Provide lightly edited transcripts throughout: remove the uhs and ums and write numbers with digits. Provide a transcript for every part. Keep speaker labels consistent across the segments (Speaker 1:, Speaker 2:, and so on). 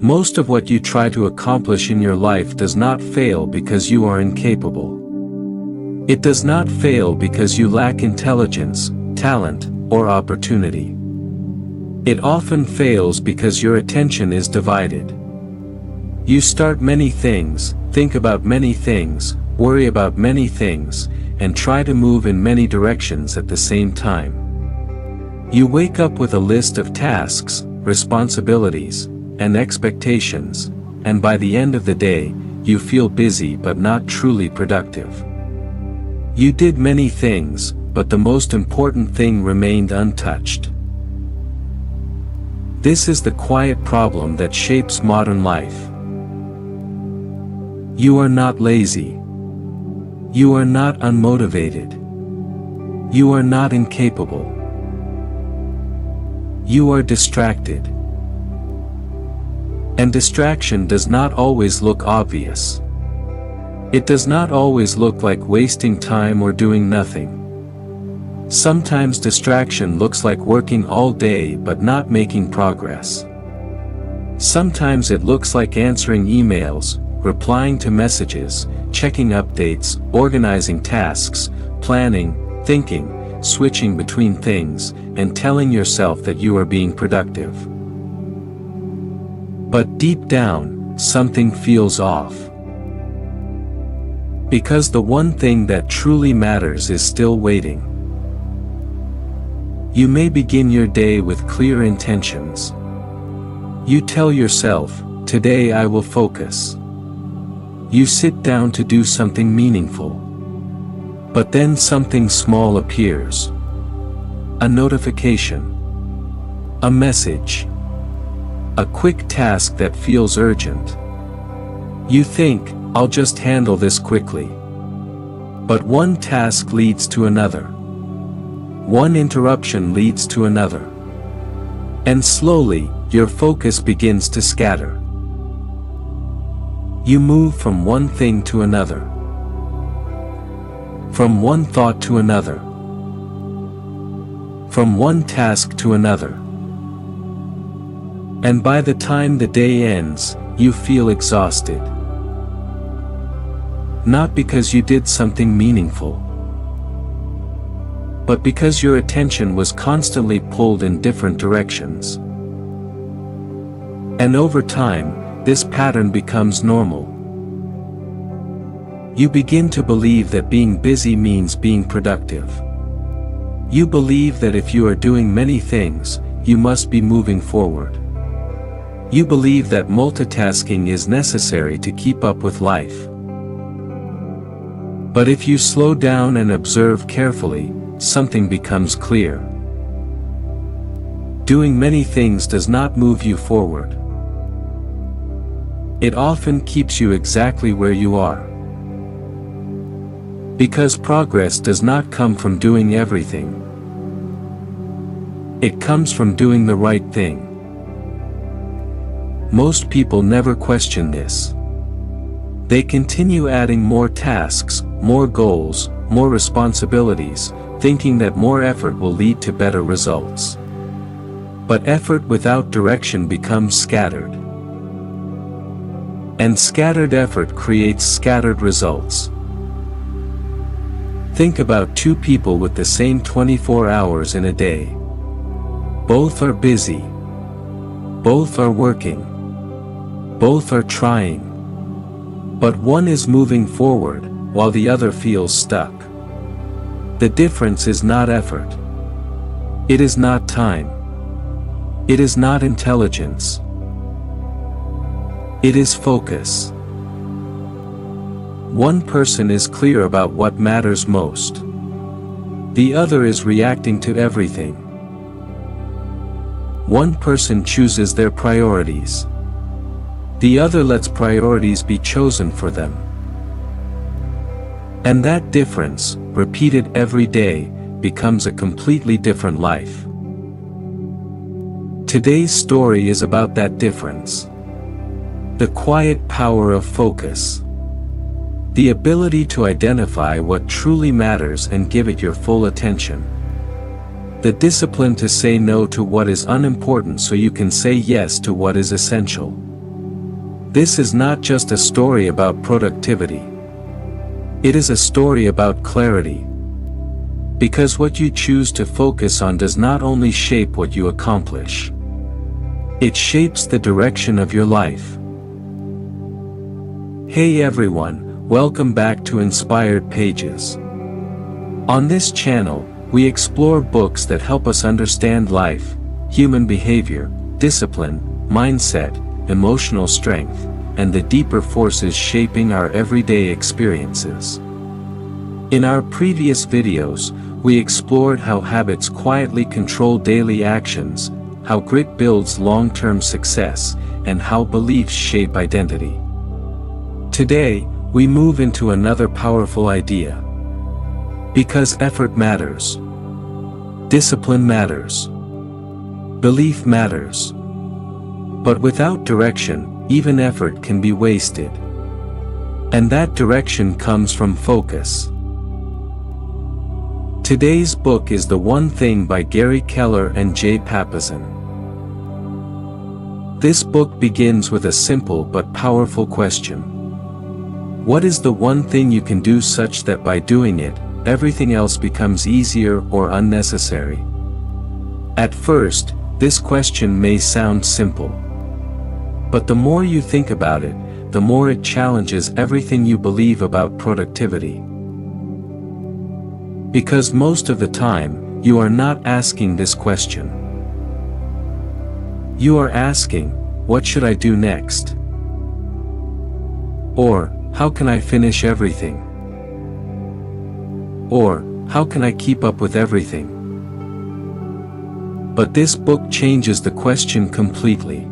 Speaker 1: Most of what you try to accomplish in your life does not fail because you are incapable. It does not fail because you lack intelligence, talent, or opportunity. It often fails because your attention is divided. You start many things, think about many things, worry about many things, and try to move in many directions at the same time. You wake up with a list of tasks, responsibilities, and expectations, and by the end of the day, you feel busy but not truly productive. You did many things, but the most important thing remained untouched. This is the quiet problem that shapes modern life. You are not lazy. You are not unmotivated. You are not incapable. You are distracted. And distraction does not always look obvious. It does not always look like wasting time or doing nothing. Sometimes distraction looks like working all day but not making progress. Sometimes it looks like answering emails, replying to messages, checking updates, organizing tasks, planning, thinking, switching between things, and telling yourself that you are being productive. But deep down, something feels off. Because the one thing that truly matters is still waiting. You may begin your day with clear intentions. You tell yourself, "Today I will focus." You sit down to do something meaningful. But then something small appears. A notification. A message. A quick task that feels urgent. You think, "I'll just handle this quickly." But one task leads to another. One interruption leads to another. And slowly, your focus begins to scatter. You move from one thing to another. From one thought to another. From one task to another. And by the time the day ends, you feel exhausted. Not because you did something meaningful, but because your attention was constantly pulled in different directions. And over time, this pattern becomes normal. You begin to believe that being busy means being productive. You believe that if you are doing many things, you must be moving forward. You believe that multitasking is necessary to keep up with life. But if you slow down and observe carefully, something becomes clear. Doing many things does not move you forward. It often keeps you exactly where you are. Because progress does not come from doing everything. It comes from doing the right thing. Most people never question this. They continue adding more tasks, more goals, more responsibilities, thinking that more effort will lead to better results. But effort without direction becomes scattered. And scattered effort creates scattered results. Think about two people with the same 24 hours in a day. Both are busy. Both are working. Both are trying. But one is moving forward, while the other feels stuck. The difference is not effort. It is not time. It is not intelligence. It is focus. One person is clear about what matters most. The other is reacting to everything. One person chooses their priorities. The other lets priorities be chosen for them. And that difference, repeated every day, becomes a completely different life. Today's story is about that difference. The quiet power of focus. The ability to identify what truly matters and give it your full attention. The discipline to say no to what is unimportant so you can say yes to what is essential. This is not just a story about productivity. It is a story about clarity. Because what you choose to focus on does not only shape what you accomplish. It shapes the direction of your life. Hey everyone, welcome back to Inspired Pages. On this channel, we explore books that help us understand life, human behavior, discipline, mindset, emotional strength, and the deeper forces shaping our everyday experiences. In our previous videos, we explored how habits quietly control daily actions, how grit builds long-term success, and how beliefs shape identity. Today, we move into another powerful idea. Because effort matters. Discipline matters. Belief matters. But without direction, even effort can be wasted. And that direction comes from focus. Today's book is The One Thing by Gary Keller and Papasan. This book begins with a simple but powerful question. What is the one thing you can do such that by doing it, everything else becomes easier or unnecessary? At first, this question may sound simple. But the more you think about it, the more it challenges everything you believe about productivity. Because most of the time, you are not asking this question. You are asking, what should I do next? Or, how can I finish everything? Or, how can I keep up with everything? But this book changes the question completely.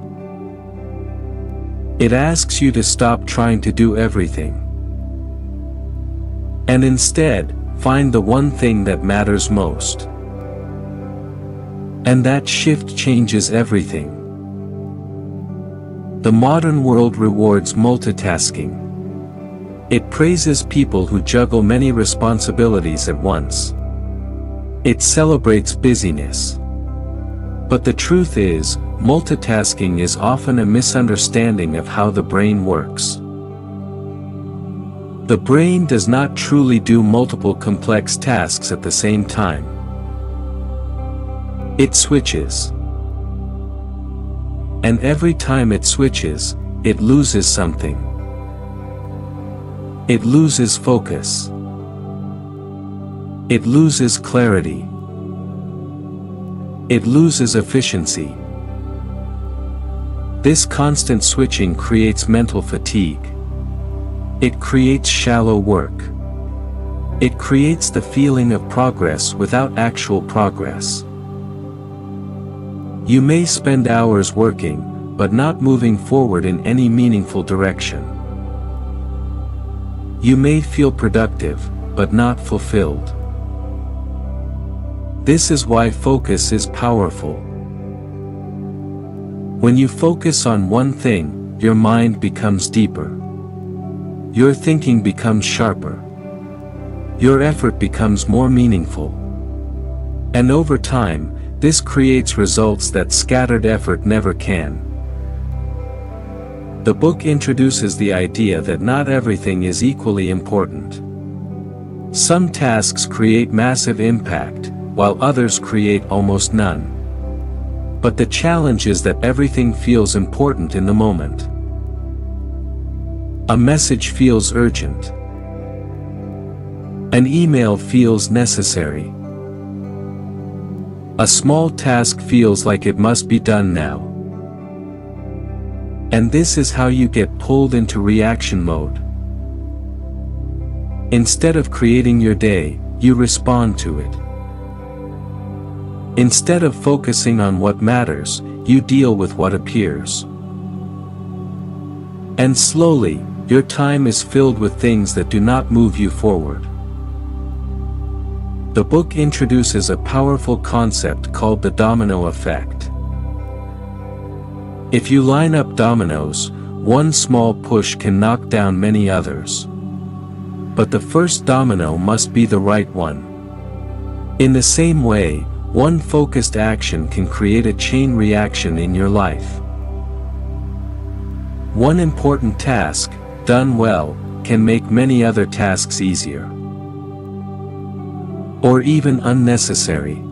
Speaker 1: It asks you to stop trying to do everything. And instead, find the one thing that matters most. And that shift changes everything. The modern world rewards multitasking. It praises people who juggle many responsibilities at once. It celebrates busyness. But the truth is, multitasking is often a misunderstanding of how the brain works. The brain does not truly do multiple complex tasks at the same time. It switches. And every time it switches, it loses something. It loses focus. It loses clarity. It loses efficiency. This constant switching creates mental fatigue. It creates shallow work. It creates the feeling of progress without actual progress. You may spend hours working, but not moving forward in any meaningful direction. You may feel productive, but not fulfilled. This is why focus is powerful. When you focus on one thing, your mind becomes deeper. Your thinking becomes sharper. Your effort becomes more meaningful. And over time, this creates results that scattered effort never can. The book introduces the idea that not everything is equally important. Some tasks create massive impact, while others create almost none. But the challenge is that everything feels important in the moment. A message feels urgent. An email feels necessary. A small task feels like it must be done now. And this is how you get pulled into reaction mode. Instead of creating your day, you respond to it. Instead of focusing on what matters, you deal with what appears. And slowly, your time is filled with things that do not move you forward. The book introduces a powerful concept called the domino effect. If you line up dominoes, one small push can knock down many others. But the first domino must be the right one. In the same way, one focused action can create a chain reaction in your life. One important task, done well, can make many other tasks easier. Or even unnecessary.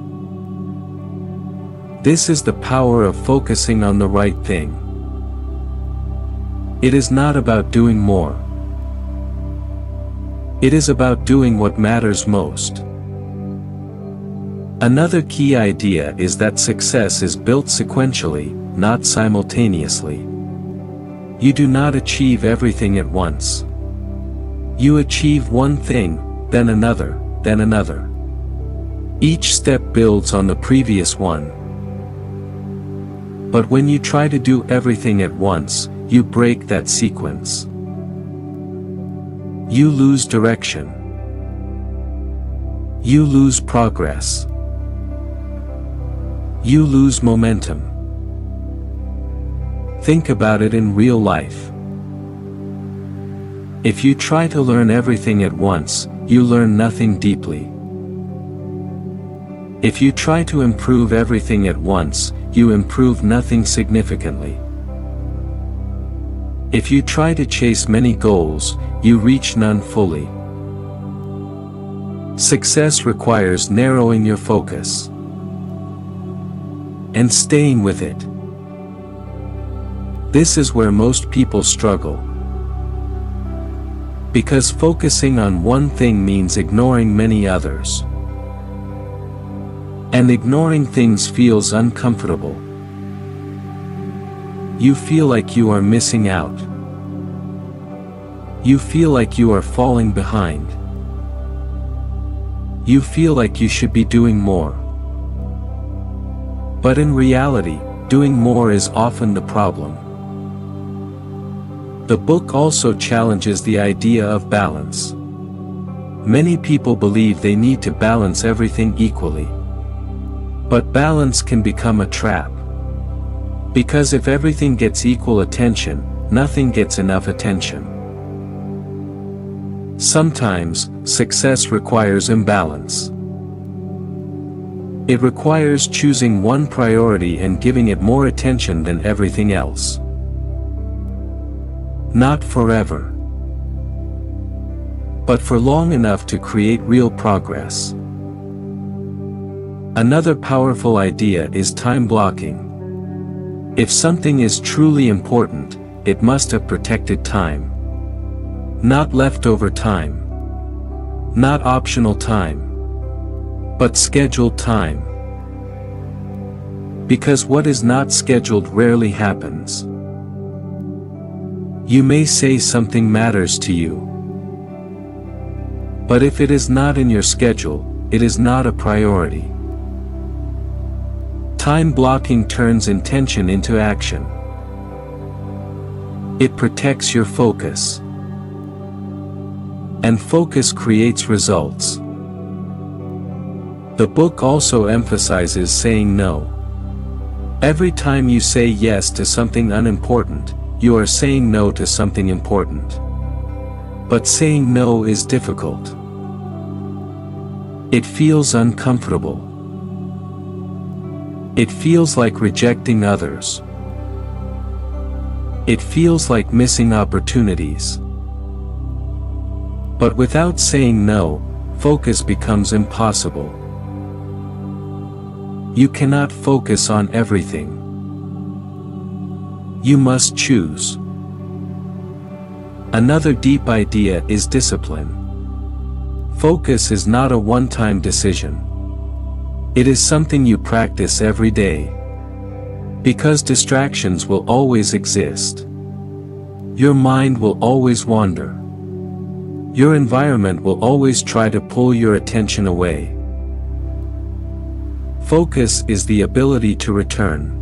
Speaker 1: This is the power of focusing on the right thing. It is not about doing more. It is about doing what matters most. Another key idea is that success is built sequentially, not simultaneously. You do not achieve everything at once. You achieve one thing, then another, then another. Each step builds on the previous one. But when you try to do everything at once, you break that sequence. You lose direction. You lose progress. You lose momentum. Think about it in real life. If you try to learn everything at once, you learn nothing deeply. If you try to improve everything at once, you improve nothing significantly. If you try to chase many goals, you reach none fully. Success requires narrowing your focus and staying with it. This is where most people struggle. Because focusing on one thing means ignoring many others. And ignoring things feels uncomfortable. You feel like you are missing out. You feel like you are falling behind. You feel like you should be doing more. But in reality, doing more is often the problem. The book also challenges the idea of balance. Many people believe they need to balance everything equally. But balance can become a trap. Because if everything gets equal attention, nothing gets enough attention. Sometimes, success requires imbalance. It requires choosing one priority and giving it more attention than everything else. Not forever. But for long enough to create real progress. Another powerful idea is time blocking. If something is truly important, it must have protected time. Not leftover time. Not optional time. But scheduled time. Because what is not scheduled rarely happens. You may say something matters to you. But if it is not in your schedule, it is not a priority. Time blocking turns intention into action. It protects your focus. And focus creates results. The book also emphasizes saying no. Every time you say yes to something unimportant, you are saying no to something important. But saying no is difficult. It feels uncomfortable. It feels like rejecting others. It feels like missing opportunities. But without saying no, focus becomes impossible. You cannot focus on everything. You must choose. Another deep idea is discipline. Focus is not a one-time decision. It is something you practice every day. Because distractions will always exist. Your mind will always wander. Your environment will always try to pull your attention away. Focus is the ability to return.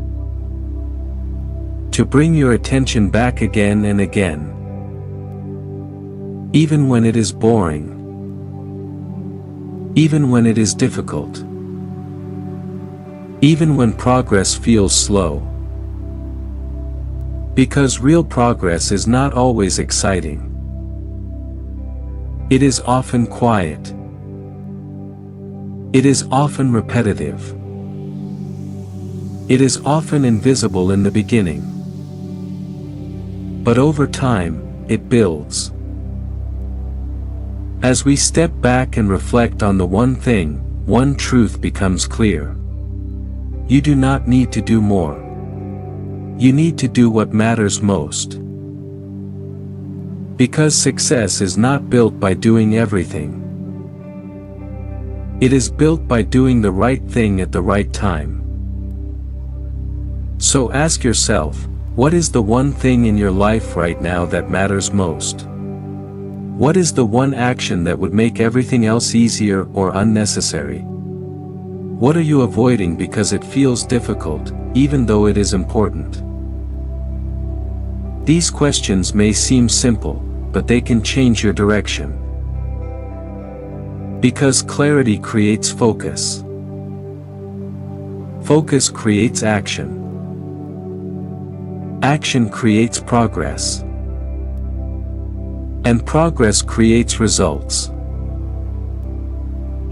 Speaker 1: To bring your attention back again and again. Even when it is boring. Even when it is difficult. Even when progress feels slow. Because real progress is not always exciting. It is often quiet. It is often repetitive. It is often invisible in the beginning. But over time, it builds. As we step back and reflect on the one thing, one truth becomes clear. You do not need to do more. You need to do what matters most. Because success is not built by doing everything. It is built by doing the right thing at the right time. So ask yourself, what is the one thing in your life right now that matters most? What is the one action that would make everything else easier or unnecessary? What are you avoiding because it feels difficult, even though it is important? These questions may seem simple, but they can change your direction. Because clarity creates focus. Focus creates action. Action creates progress. And progress creates results.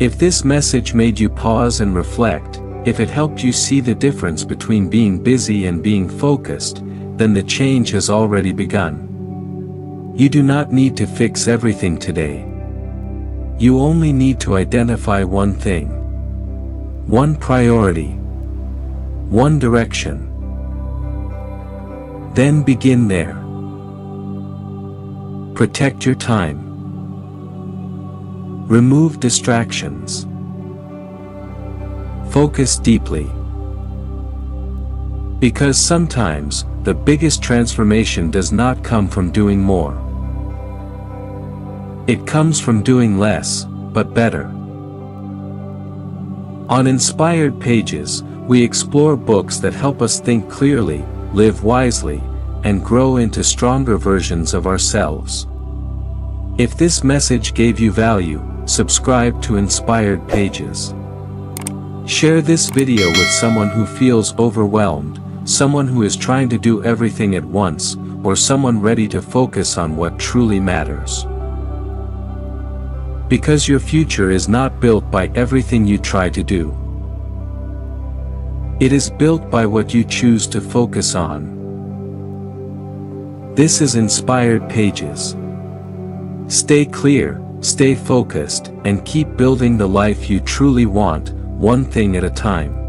Speaker 1: If this message made you pause and reflect, if it helped you see the difference between being busy and being focused, then the change has already begun. You do not need to fix everything today. You only need to identify one thing. One priority. One direction. Then begin there. Protect your time. Remove distractions. Focus deeply. Because sometimes, the biggest transformation does not come from doing more. It comes from doing less, but better. On Inspired Pages, we explore books that help us think clearly, live wisely, and grow into stronger versions of ourselves. If this message gave you value, subscribe to Inspired Pages. Share this video with someone who feels overwhelmed, someone who is trying to do everything at once, or someone ready to focus on what truly matters. Because your future is not built by everything you try to do. It is built by what you choose to focus on. This is Inspired Pages. Stay clear, stay focused, and keep building the life you truly want, one thing at a time.